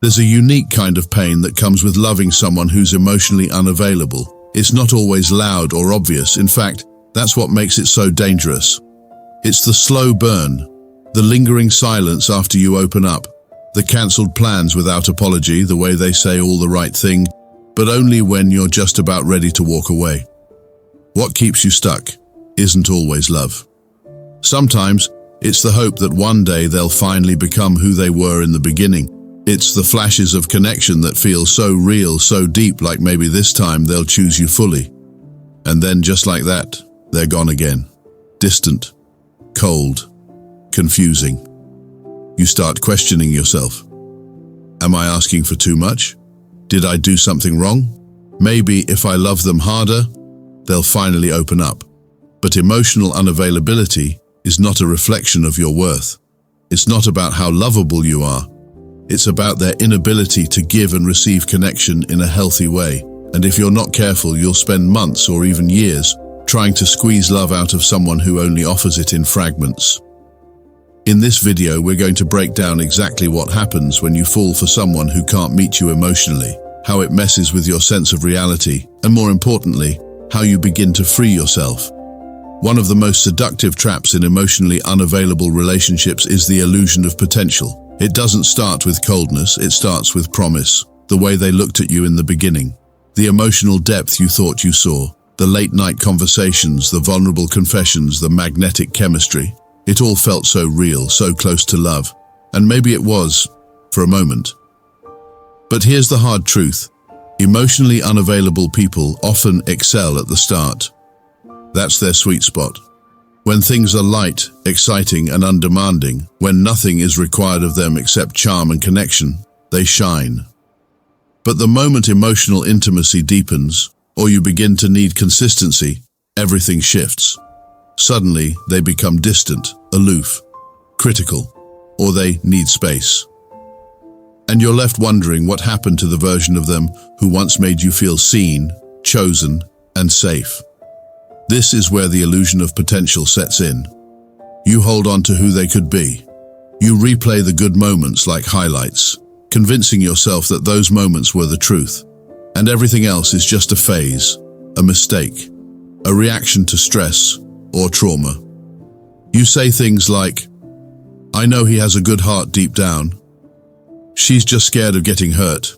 There's a unique kind of pain that comes with loving someone who's emotionally unavailable. It's not always loud or obvious. In fact, that's what makes it so dangerous. It's the slow burn, the lingering silence after you open up, the cancelled plans without apology, the way they say all the right thing, but only when you're just about ready to walk away. What keeps you stuck isn't always love. Sometimes it's the hope that one day they'll finally become who they were in the beginning. It's the flashes of connection that feel so real, so deep, like maybe this time they'll choose you fully. And then just like that, they're gone again. Distant, cold, confusing. You start questioning yourself. Am I asking for too much? Did I do something wrong? Maybe if I love them harder, they'll finally open up. But emotional unavailability is not a reflection of your worth. It's not about how lovable you are. It's about their inability to give and receive connection in a healthy way. And if you're not careful, you'll spend months or even years trying to squeeze love out of someone who only offers it in fragments. In this video, we're going to break down exactly what happens when you fall for someone who can't meet you emotionally, how it messes with your sense of reality, and more importantly, how you begin to free yourself. One of the most seductive traps in emotionally unavailable relationships is the illusion of potential. It doesn't start with coldness, it starts with promise. The way they looked at you in the beginning, the emotional depth you thought you saw, the late-night conversations, the vulnerable confessions, the magnetic chemistry. It all felt so real, so close to love. And maybe it was, for a moment. But here's the hard truth. Emotionally unavailable people often excel at the start. That's their sweet spot. When things are light, exciting, and undemanding, when nothing is required of them except charm and connection, they shine. But the moment emotional intimacy deepens, or you begin to need consistency, everything shifts. Suddenly, they become distant, aloof, critical, or they need space. And you're left wondering what happened to the version of them who once made you feel seen, chosen, and safe. This is where the illusion of potential sets in. You hold on to who they could be. You replay the good moments like highlights, convincing yourself that those moments were the truth, and everything else is just a phase, a mistake, a reaction to stress or trauma. You say things like, "I know he has a good heart deep down. She's just scared of getting hurt.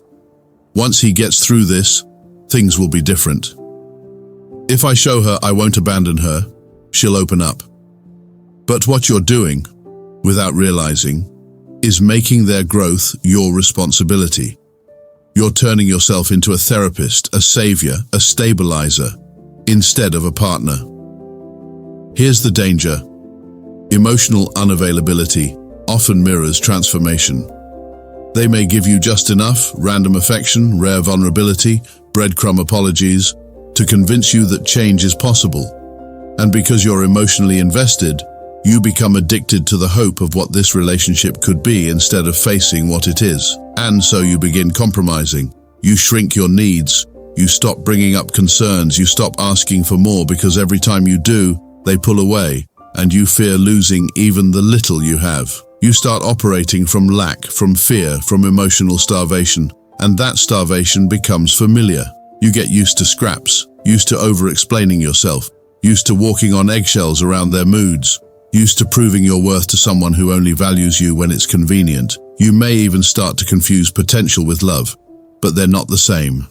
Once he gets through this, things will be different. If I show her I won't abandon her, she'll open up." But what you're doing, without realizing, is making their growth your responsibility. You're turning yourself into a therapist, a savior, a stabilizer, instead of a partner. Here's the danger. Emotional unavailability often mirrors transformation. They may give you just enough, random affection, rare vulnerability, breadcrumb apologies, to convince you that change is possible. And because you're emotionally invested, you become addicted to the hope of what this relationship could be instead of facing what it is. And so you begin compromising. You shrink your needs. You stop bringing up concerns. You stop asking for more because every time you do, they pull away, and you fear losing even the little you have. You start operating from lack, from fear, from emotional starvation, and that starvation becomes familiar. You get used to scraps, used to over-explaining yourself, used to walking on eggshells around their moods, used to proving your worth to someone who only values you when it's convenient. You may even start to confuse potential with love, but they're not the same.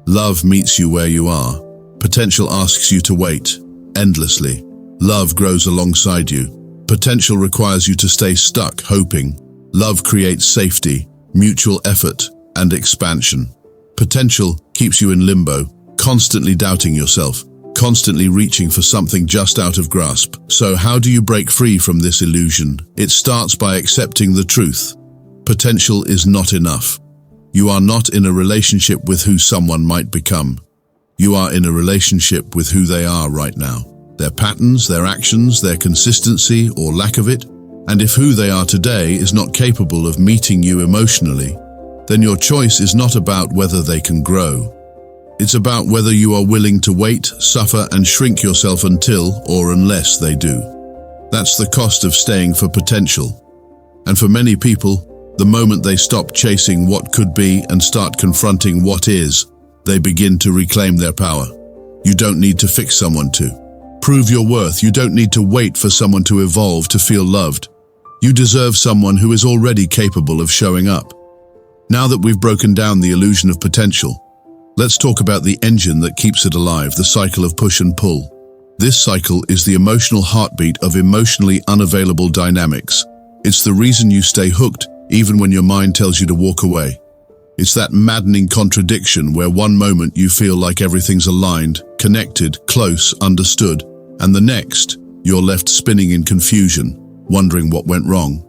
Love meets you where you are. Potential asks you to wait, endlessly. Love grows alongside you. Potential requires you to stay stuck, hoping. Love creates safety, mutual effort, and expansion. Potential keeps you in limbo, constantly doubting yourself, constantly reaching for something just out of grasp. So how do you break free from this illusion? It starts by accepting the truth. Potential is not enough. You are not in a relationship with who someone might become. You are in a relationship with who they are right now. Their patterns, their actions, their consistency or lack of it. And if who they are today is not capable of meeting you emotionally, then your choice is not about whether they can grow. It's about whether you are willing to wait, suffer, and shrink yourself until or unless they do. That's the cost of staying for potential. And for many people, The moment they stop chasing what could be and start confronting what is, they begin to reclaim their power. You don't need to fix someone to prove your worth. You don't need to wait for someone to evolve to feel loved. You deserve someone who is already capable of showing up. Now that we've broken down the illusion of potential, let's talk about the engine that keeps it alive, the cycle of push and pull. This cycle is the emotional heartbeat of emotionally unavailable dynamics. It's the reason you stay hooked even when your mind tells you to walk away. It's that maddening contradiction where one moment you feel like everything's aligned, connected, close, understood, and the next, you're left spinning in confusion, wondering what went wrong.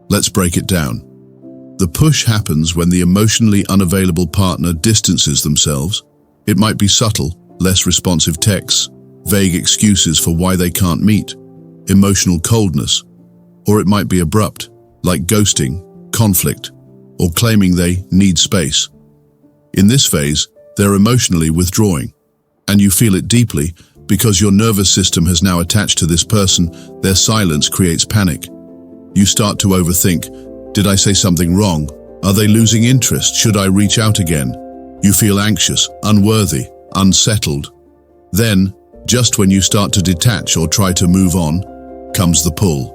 Let's break it down. The push happens when the emotionally unavailable partner distances themselves. It might be subtle, less responsive texts, vague excuses for why they can't meet, emotional coldness, or it might be abrupt, like ghosting, conflict, or claiming they need space. In this phase, they're emotionally withdrawing, and you feel it deeply because your nervous system has now attached to this person. Their silence creates panic. You start to overthink. Did I say something wrong? Are they losing interest? Should I reach out again? You feel anxious, unworthy, unsettled. Then, just when you start to detach or try to move on, comes the pull.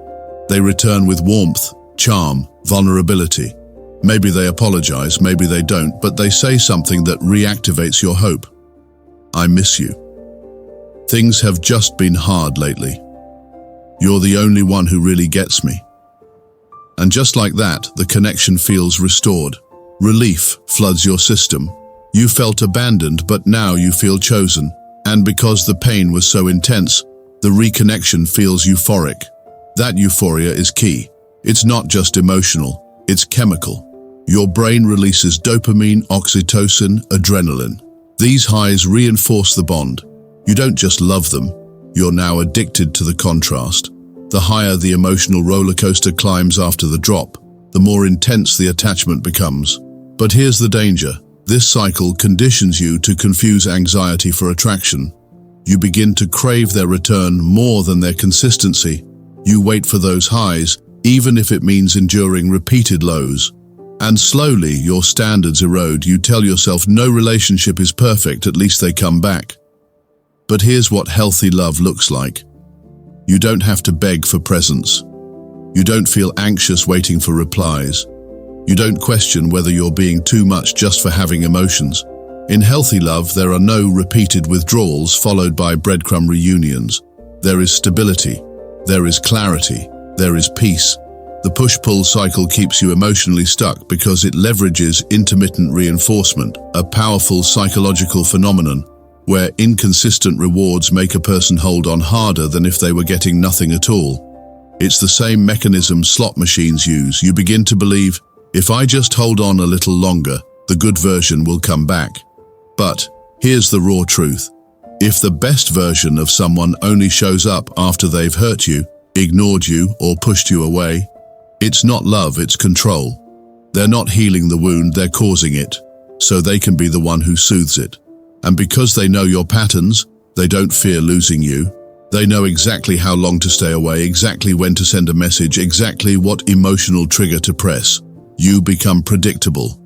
They return with warmth, charm, vulnerability. Maybe they apologize, maybe they don't, but they say something that reactivates your hope. I miss you. Things have just been hard lately. You're the only one who really gets me. And just like that, the connection feels restored. Relief floods your system. You felt abandoned, but now you feel chosen. And because the pain was so intense, the reconnection feels euphoric. That euphoria is key. It's not just emotional, it's chemical. Your brain releases dopamine, oxytocin, adrenaline. These highs reinforce the bond. You don't just love them, you're now addicted to the contrast. The higher the emotional roller coaster climbs after the drop, the more intense the attachment becomes. But here's the danger. This cycle conditions you to confuse anxiety for attraction. You begin to crave their return more than their consistency. You wait for those highs, even if it means enduring repeated lows. And slowly, your standards erode. You tell yourself no relationship is perfect, at least they come back. But here's what healthy love looks like. You don't have to beg for presence. You don't feel anxious waiting for replies. You don't question whether you're being too much just for having emotions. In healthy love, there are no repeated withdrawals followed by breadcrumb reunions. There is stability. There is clarity. There is peace. The push-pull cycle keeps you emotionally stuck because it leverages intermittent reinforcement, a powerful psychological phenomenon where inconsistent rewards make a person hold on harder than if they were getting nothing at all. It's the same mechanism slot machines use. You begin to believe, if I just hold on a little longer, the good version will come back. But here's the raw truth. If the best version of someone only shows up after they've hurt you, ignored you, or pushed you away, it's not love, it's control. They're not healing the wound, they're causing it, so they can be the one who soothes it. And because they know your patterns, they don't fear losing you. They know exactly how long to stay away, exactly when to send a message, exactly what emotional trigger to press. You become predictable.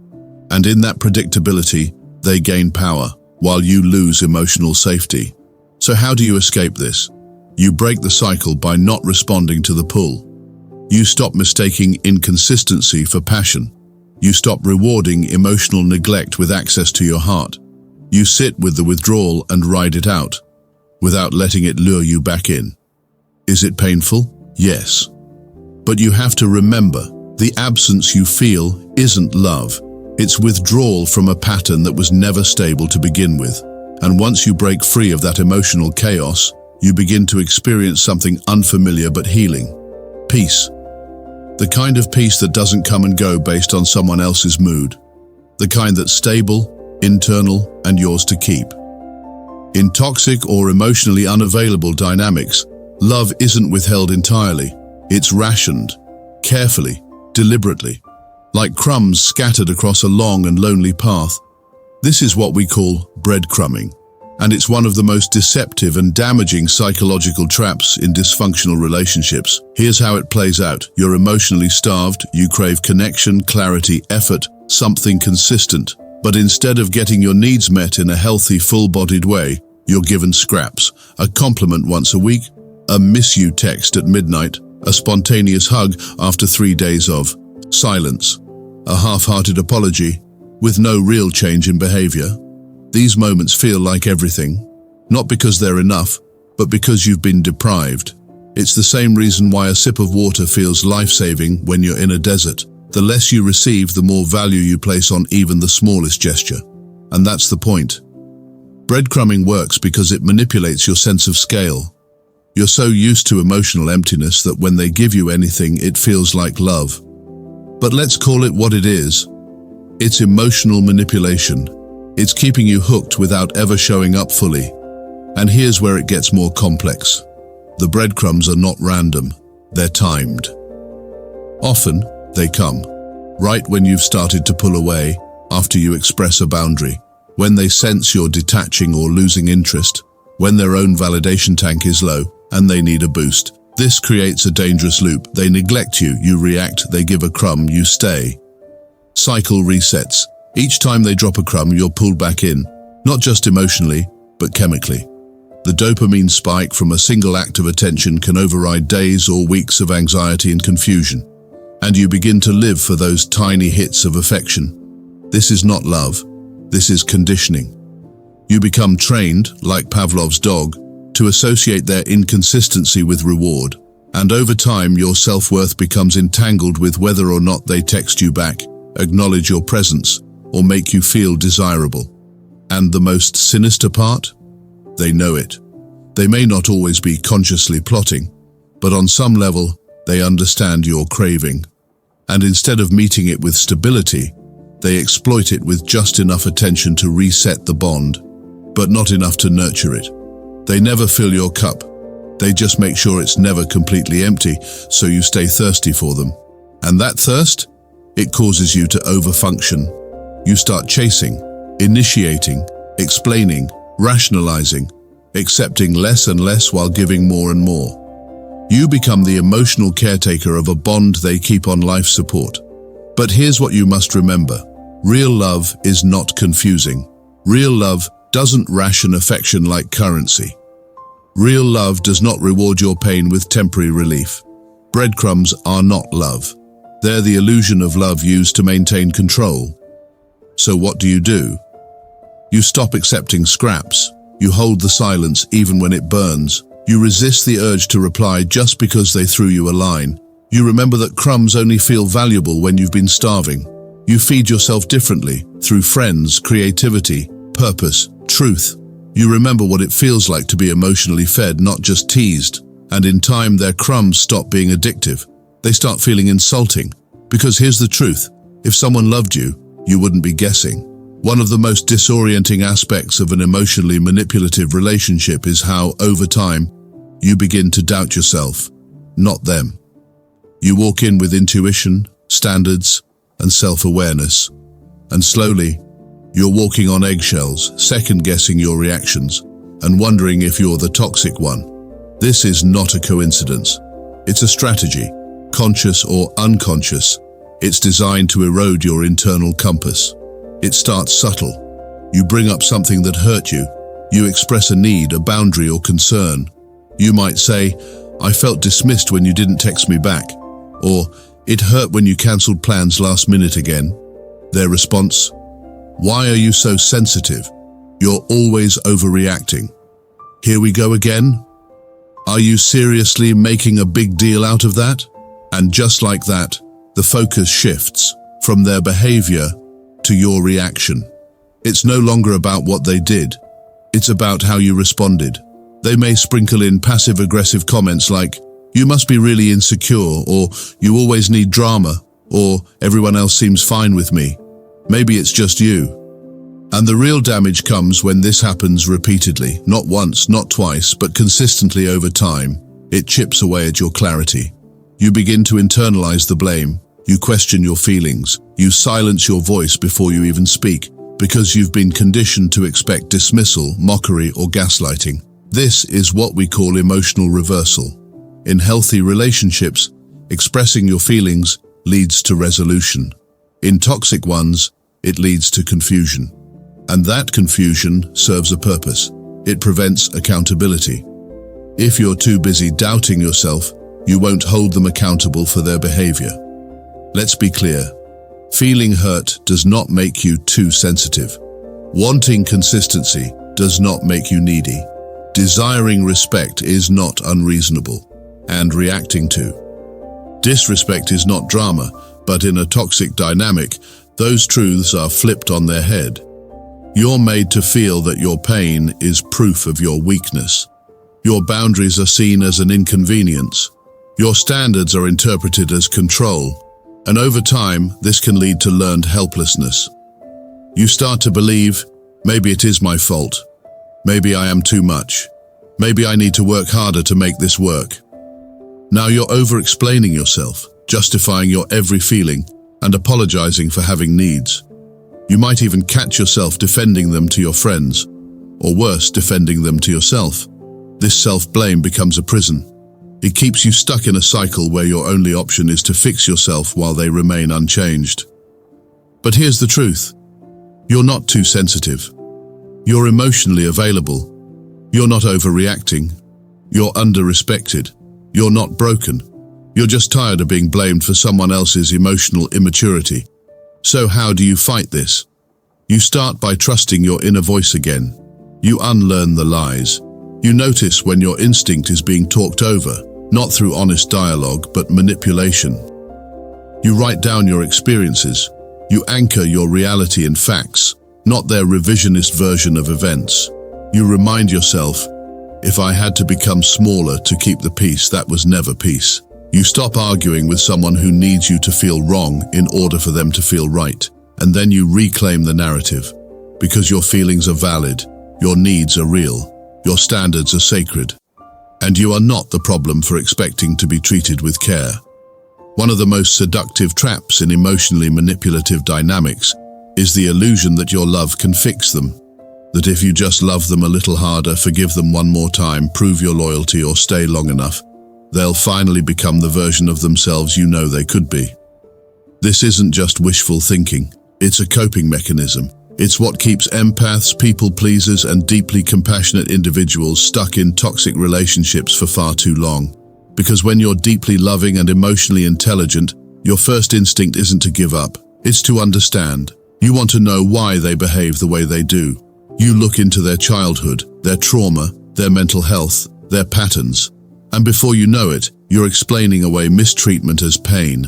And in that predictability, they gain power, while you lose emotional safety. So how do you escape this? You break the cycle by not responding to the pull. You stop mistaking inconsistency for passion. You stop rewarding emotional neglect with access to your heart. You sit with the withdrawal and ride it out, without letting it lure you back in. Is it painful? Yes. But you have to remember, the absence you feel isn't love. It's withdrawal from a pattern that was never stable to begin with. And once you break free of that emotional chaos, you begin to experience something unfamiliar but healing. Peace. The kind of peace that doesn't come and go based on someone else's mood. The kind that's stable, internal, and yours to keep. In toxic or emotionally unavailable dynamics, love isn't withheld entirely. It's rationed, carefully, deliberately, like crumbs scattered across a long and lonely path. This is what we call breadcrumbing. And it's one of the most deceptive and damaging psychological traps in dysfunctional relationships. Here's how it plays out. You're emotionally starved, you crave connection, clarity, effort, something consistent. But instead of getting your needs met in a healthy, full-bodied way, you're given scraps. A compliment once a week, a miss you text at midnight, a spontaneous hug after 3 days of silence, a half-hearted apology with no real change in behavior. These moments feel like everything, not because they're enough, but because you've been deprived. It's the same reason why a sip of water feels life-saving when you're in a desert. The less you receive, the more value you place on even the smallest gesture. And that's the point. Breadcrumbing works because it manipulates your sense of scale. You're so used to emotional emptiness that when they give you anything, it feels like love. But let's call it what it is. It's emotional manipulation. It's keeping you hooked without ever showing up fully. And here's where it gets more complex. The breadcrumbs are not random, they're timed. Often, they come right when you've started to pull away, after you express a boundary, when they sense you're detaching or losing interest, when their own validation tank is low and they need a boost. This creates a dangerous loop. They neglect you, you react, they give a crumb, you stay. Cycle resets. Each time they drop a crumb, you're pulled back in, not just emotionally, but chemically. The dopamine spike from a single act of attention can override days or weeks of anxiety and confusion. And you begin to live for those tiny hits of affection. This is not love, this is conditioning. You become trained, like Pavlov's dog, to associate their inconsistency with reward. And over time, your self-worth becomes entangled with whether or not they text you back, acknowledge your presence, or make you feel desirable. And the most sinister part? They know it. They may not always be consciously plotting, but on some level, they understand your craving. And instead of meeting it with stability, they exploit it with just enough attention to reset the bond, but not enough to nurture it. They never fill your cup. They just make sure it's never completely empty, so you stay thirsty for them. And that thirst? It causes you to overfunction. You start chasing, initiating, explaining, rationalizing, accepting less and less while giving more and more. You become the emotional caretaker of a bond they keep on life support. But here's what you must remember. Real love is not confusing. Real love doesn't ration affection like currency. Real love does not reward your pain with temporary relief. Breadcrumbs are not love. They're the illusion of love used to maintain control. So what do? You stop accepting scraps. You hold the silence even when it burns. You resist the urge to reply just because they threw you a line. You remember that crumbs only feel valuable when you've been starving. You feed yourself differently, through friends, creativity, purpose, truth. You remember what it feels like to be emotionally fed, not just teased. And in time, their crumbs stop being addictive. They start feeling insulting. Because here's the truth. If someone loved you, you wouldn't be guessing. One of the most disorienting aspects of an emotionally manipulative relationship is how, over time, you begin to doubt yourself, not them. You walk in with intuition, standards, and self-awareness. And slowly, you're walking on eggshells, second-guessing your reactions, and wondering if you're the toxic one. This is not a coincidence. It's a strategy, conscious or unconscious. It's designed to erode your internal compass. It starts subtle. You bring up something that hurt you. You express a need, a boundary, or concern. You might say, "I felt dismissed when you didn't text me back," or "It hurt when you cancelled plans last minute again." Their response, "Why are you so sensitive? You're always overreacting." Here we go again. Are you seriously making a big deal out of that? And just like that, the focus shifts from their behavior to your reaction. It's no longer about what they did. It's about how you responded. They may sprinkle in passive-aggressive comments like, "You must be really insecure," or "You always need drama," or "Everyone else seems fine with me." Maybe it's just you. And the real damage comes when this happens repeatedly, not once, not twice, but consistently over time. It chips away at your clarity. You begin to internalize the blame. You question your feelings. You silence your voice before you even speak. because you've been conditioned to expect dismissal, mockery, or gaslighting. This is what we call emotional reversal. In healthy relationships, expressing your feelings leads to resolution. In toxic ones, it leads to confusion. And that confusion serves a purpose. It prevents accountability. If you're too busy doubting yourself, you won't hold them accountable for their behavior. Let's be clear. Feeling hurt does not make you too sensitive. Wanting consistency does not make you needy. Desiring respect is not unreasonable. And reacting to disrespect is not drama, but in a toxic dynamic, those truths are flipped on their head. You're made to feel that your pain is proof of your weakness. Your boundaries are seen as an inconvenience. Your standards are interpreted as control. And over time, this can lead to learned helplessness. You start to believe, maybe it is my fault. Maybe I am too much. Maybe I need to work harder to make this work. Now you're over-explaining yourself, justifying your every feeling, and apologizing for having needs. You might even catch yourself defending them to your friends, or worse, defending them to yourself. This self-blame becomes a prison. It keeps you stuck in a cycle where your only option is to fix yourself while they remain unchanged. But here's the truth. You're not too sensitive. You're emotionally available. You're not overreacting. You're under-respected. You're not broken. You're just tired of being blamed for someone else's emotional immaturity. So how do you fight this? You start by trusting your inner voice again. You unlearn the lies. You notice when your instinct is being talked over, not through honest dialogue, but manipulation. You write down your experiences. You anchor your reality in facts, not their revisionist version of events. You remind yourself, if I had to become smaller to keep the peace, that was never peace. You stop arguing with someone who needs you to feel wrong in order for them to feel right. And then you reclaim the narrative. Because your feelings are valid, your needs are real, your standards are sacred. And you are not the problem for expecting to be treated with care. One of the most seductive traps in emotionally manipulative dynamics is the illusion that your love can fix them. That if you just love them a little harder, forgive them one more time, prove your loyalty, or stay long enough, they'll finally become the version of themselves you know they could be. This isn't just wishful thinking. It's a coping mechanism. It's what keeps empaths, people pleasers, and deeply compassionate individuals stuck in toxic relationships for far too long. Because when you're deeply loving and emotionally intelligent, your first instinct isn't to give up, it's to understand. You want to know why they behave the way they do. You look into their childhood, their trauma, their mental health, their patterns. And before you know it, you're explaining away mistreatment as pain.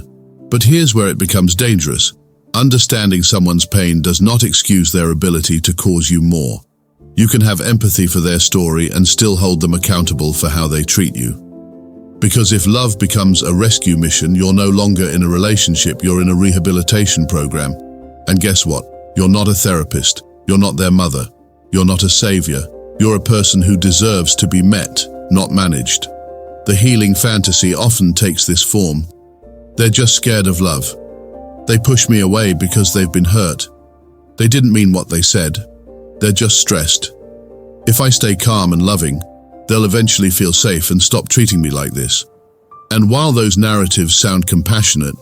But here's where it becomes dangerous. Understanding someone's pain does not excuse their ability to cause you more. You can have empathy for their story and still hold them accountable for how they treat you. Because if love becomes a rescue mission, you're no longer in a relationship, you're in a rehabilitation program. And guess what? You're not a therapist. You're not their mother. You're not a savior. You're a person who deserves to be met, not managed. The healing fantasy often takes this form. They're just scared of love. They push me away because they've been hurt. They didn't mean what they said. They're just stressed. If I stay calm and loving, they'll eventually feel safe and stop treating me like this. And while those narratives sound compassionate,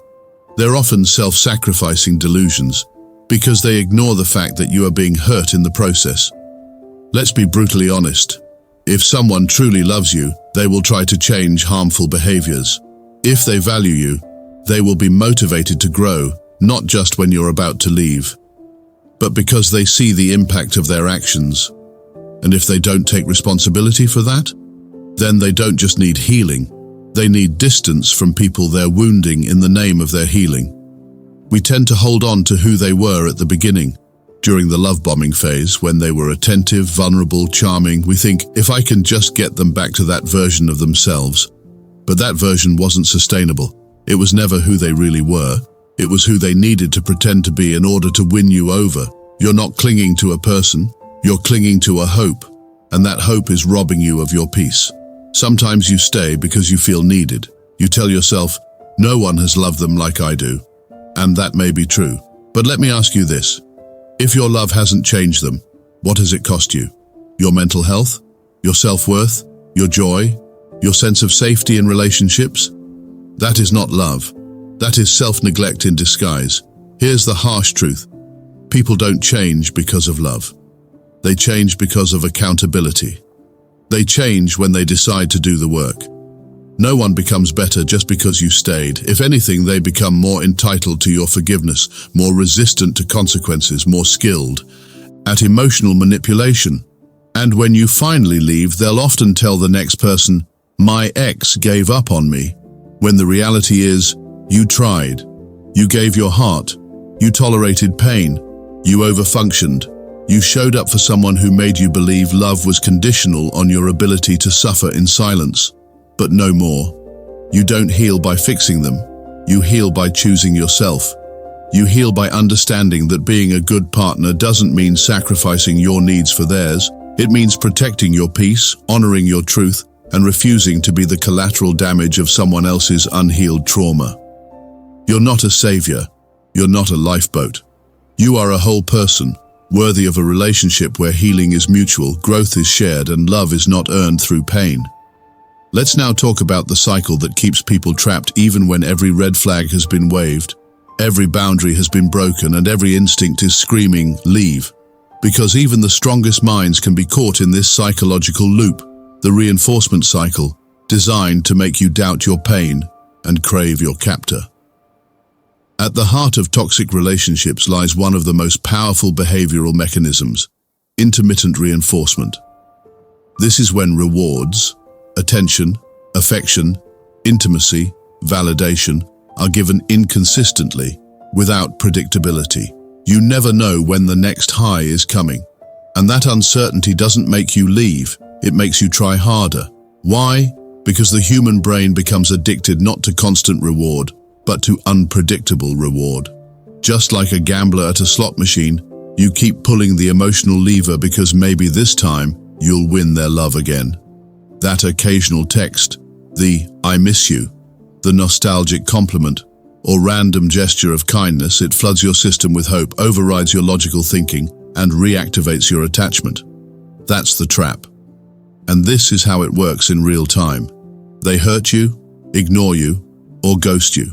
they're often self-sacrificing delusions because they ignore the fact that you are being hurt in the process. Let's be brutally honest. If someone truly loves you, they will try to change harmful behaviors. If they value you, they will be motivated to grow, not just when you're about to leave, but because they see the impact of their actions. And if they don't take responsibility for that, then they don't just need healing, they need distance from people they're wounding in the name of their healing. We tend to hold on to who they were at the beginning. During the love bombing phase, when they were attentive, vulnerable, charming, we think, if I can just get them back to that version of themselves. But that version wasn't sustainable. It was never who they really were. It was who they needed to pretend to be in order to win you over. You're not clinging to a person, you're clinging to a hope, and that hope is robbing you of your peace. Sometimes you stay because you feel needed. You tell yourself, no one has loved them like I do. And that may be true. But let me ask you this. If your love hasn't changed them, what has it cost you? Your mental health? Your self-worth? Your joy? Your sense of safety in relationships? That is not love. That is self-neglect in disguise. Here's the harsh truth. People don't change because of love. They change because of accountability. They change when they decide to do the work. No one becomes better just because you stayed. If anything, they become more entitled to your forgiveness, more resistant to consequences, more skilled at emotional manipulation. And when you finally leave, they'll often tell the next person, "My ex gave up on me," when the reality is, you tried. You gave your heart. You tolerated pain. You overfunctioned. You showed up for someone who made you believe love was conditional on your ability to suffer in silence. But no more. You don't heal by fixing them. You heal by choosing yourself. You heal by understanding that being a good partner doesn't mean sacrificing your needs for theirs. It means protecting your peace, honoring your truth, and refusing to be the collateral damage of someone else's unhealed trauma. You're not a savior. You're not a lifeboat. You are a whole person, worthy of a relationship where healing is mutual, growth is shared, and love is not earned through pain. Let's now talk about the cycle that keeps people trapped even when every red flag has been waved, every boundary has been broken, and every instinct is screaming, "Leave." Because even the strongest minds can be caught in this psychological loop, the reinforcement cycle, designed to make you doubt your pain and crave your captor. At the heart of toxic relationships lies one of the most powerful behavioral mechanisms, intermittent reinforcement. This is when rewards, attention, affection, intimacy, validation are given inconsistently, without predictability. You never know when the next high is coming. And that uncertainty doesn't make you leave, it makes you try harder. Why? Because the human brain becomes addicted not to constant reward, but to unpredictable reward. Just like a gambler at a slot machine, you keep pulling the emotional lever because maybe this time you'll win their love again. That occasional text, the "I miss you," the nostalgic compliment, or random gesture of kindness, it floods your system with hope, overrides your logical thinking, and reactivates your attachment. That's the trap. And this is how it works in real time. They hurt you, ignore you, or ghost you.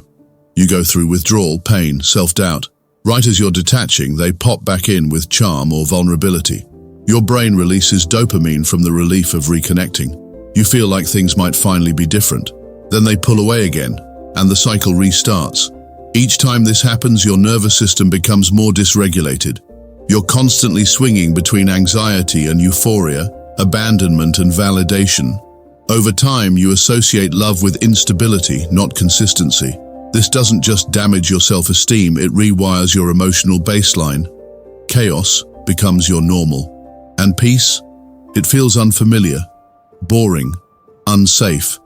You go through withdrawal, pain, self-doubt. Right as you're detaching, they pop back in with charm or vulnerability. Your brain releases dopamine from the relief of reconnecting. You feel like things might finally be different. Then they pull away again, and the cycle restarts. Each time this happens, your nervous system becomes more dysregulated. You're constantly swinging between anxiety and euphoria, abandonment and validation. Over time, you associate love with instability, not consistency. This doesn't just damage your self-esteem, it rewires your emotional baseline. Chaos becomes your normal. And peace? It feels unfamiliar, boring, unsafe.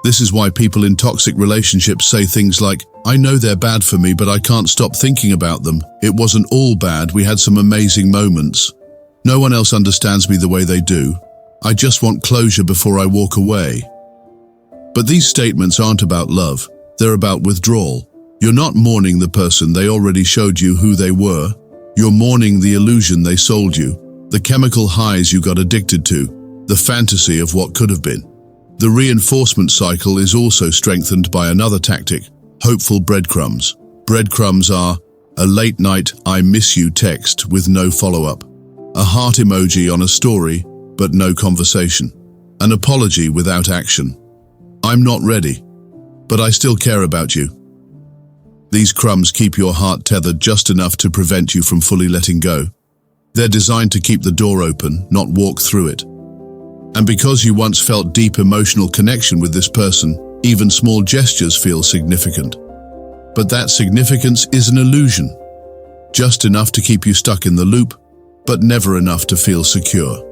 This is why people in toxic relationships say things like, "I know they're bad for me, but I can't stop thinking about them. It wasn't all bad, we had some amazing moments. No one else understands me the way they do. I just want closure before I walk away." But these statements aren't about love, they're about withdrawal. You're not mourning the person they already showed you who they were. You're mourning the illusion they sold you, the chemical highs you got addicted to, the fantasy of what could have been. The reinforcement cycle is also strengthened by another tactic, hopeful breadcrumbs. Breadcrumbs are a late-night "I miss you" text with no follow-up, a heart emoji on a story but no conversation, an apology without action. "I'm not ready, but I still care about you." These crumbs keep your heart tethered just enough to prevent you from fully letting go. They're designed to keep the door open, not walk through it. And because you once felt deep emotional connection with this person, even small gestures feel significant. But that significance is an illusion. Just enough to keep you stuck in the loop, but never enough to feel secure.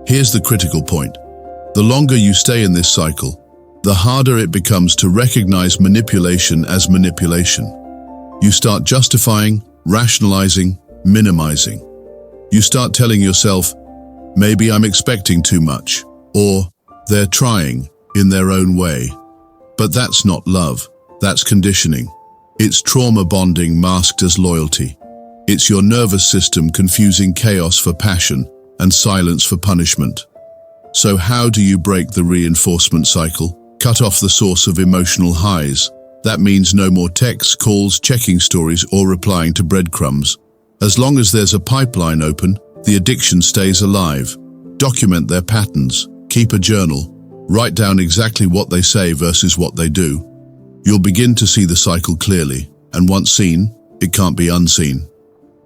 Here's the critical point. The longer you stay in this cycle, the harder it becomes to recognize manipulation as manipulation. You start justifying, rationalizing, minimizing. You start telling yourself, "Maybe I'm expecting too much," or "They're trying in their own way." But that's not love, that's conditioning. It's trauma bonding masked as loyalty. It's your nervous system confusing chaos for passion and silence for punishment. So how do you break the reinforcement cycle? Cut off the source of emotional highs. That means no more texts, calls, checking stories, or replying to breadcrumbs. As long as there's a pipeline open, the addiction stays alive. Document their patterns. Keep a journal. Write down exactly what they say versus what they do. You'll begin to see the cycle clearly, and once seen, it can't be unseen.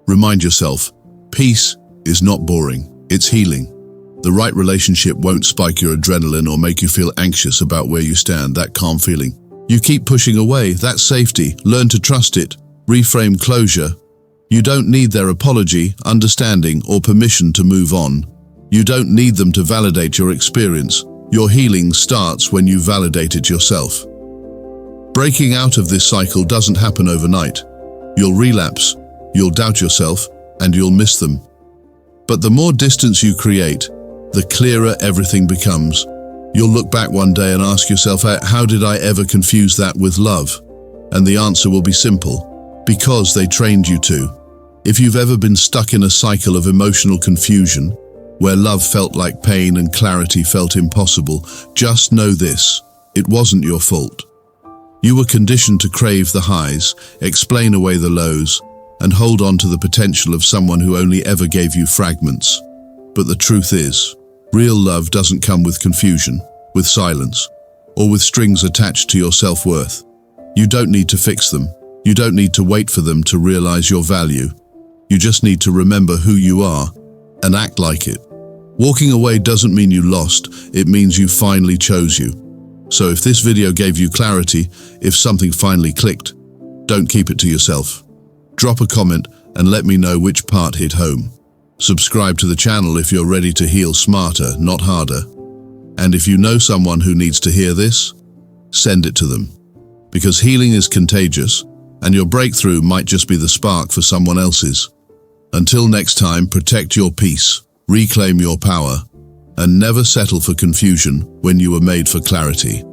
Remind yourself, peace is not boring, it's healing. The right relationship won't spike your adrenaline or make you feel anxious about where you stand, that calm feeling. You keep pushing away, that's safety. Learn to trust it. Reframe closure. You don't need their apology, understanding, or permission to move on. You don't need them to validate your experience. Your healing starts when you validate it yourself. Breaking out of this cycle doesn't happen overnight. You'll relapse, you'll doubt yourself, and you'll miss them. But the more distance you create, the clearer everything becomes. You'll look back one day and ask yourself, how did I ever confuse that with love? And the answer will be simple: because they trained you to. If you've ever been stuck in a cycle of emotional confusion, where love felt like pain and clarity felt impossible, just know this: it wasn't your fault. You were conditioned to crave the highs, explain away the lows, and hold on to the potential of someone who only ever gave you fragments. But the truth is, real love doesn't come with confusion, with silence, or with strings attached to your self-worth. You don't need to fix them. You don't need to wait for them to realize your value. You just need to remember who you are and act like it. Walking away doesn't mean you lost, it means you finally chose you. So if this video gave you clarity, if something finally clicked, don't keep it to yourself. Drop a comment and let me know which part hit home. Subscribe to the channel if you're ready to heal smarter, not harder. And if you know someone who needs to hear this, send it to them. Because healing is contagious, and your breakthrough might just be the spark for someone else's. Until next time, protect your peace, reclaim your power, and never settle for confusion when you were made for clarity.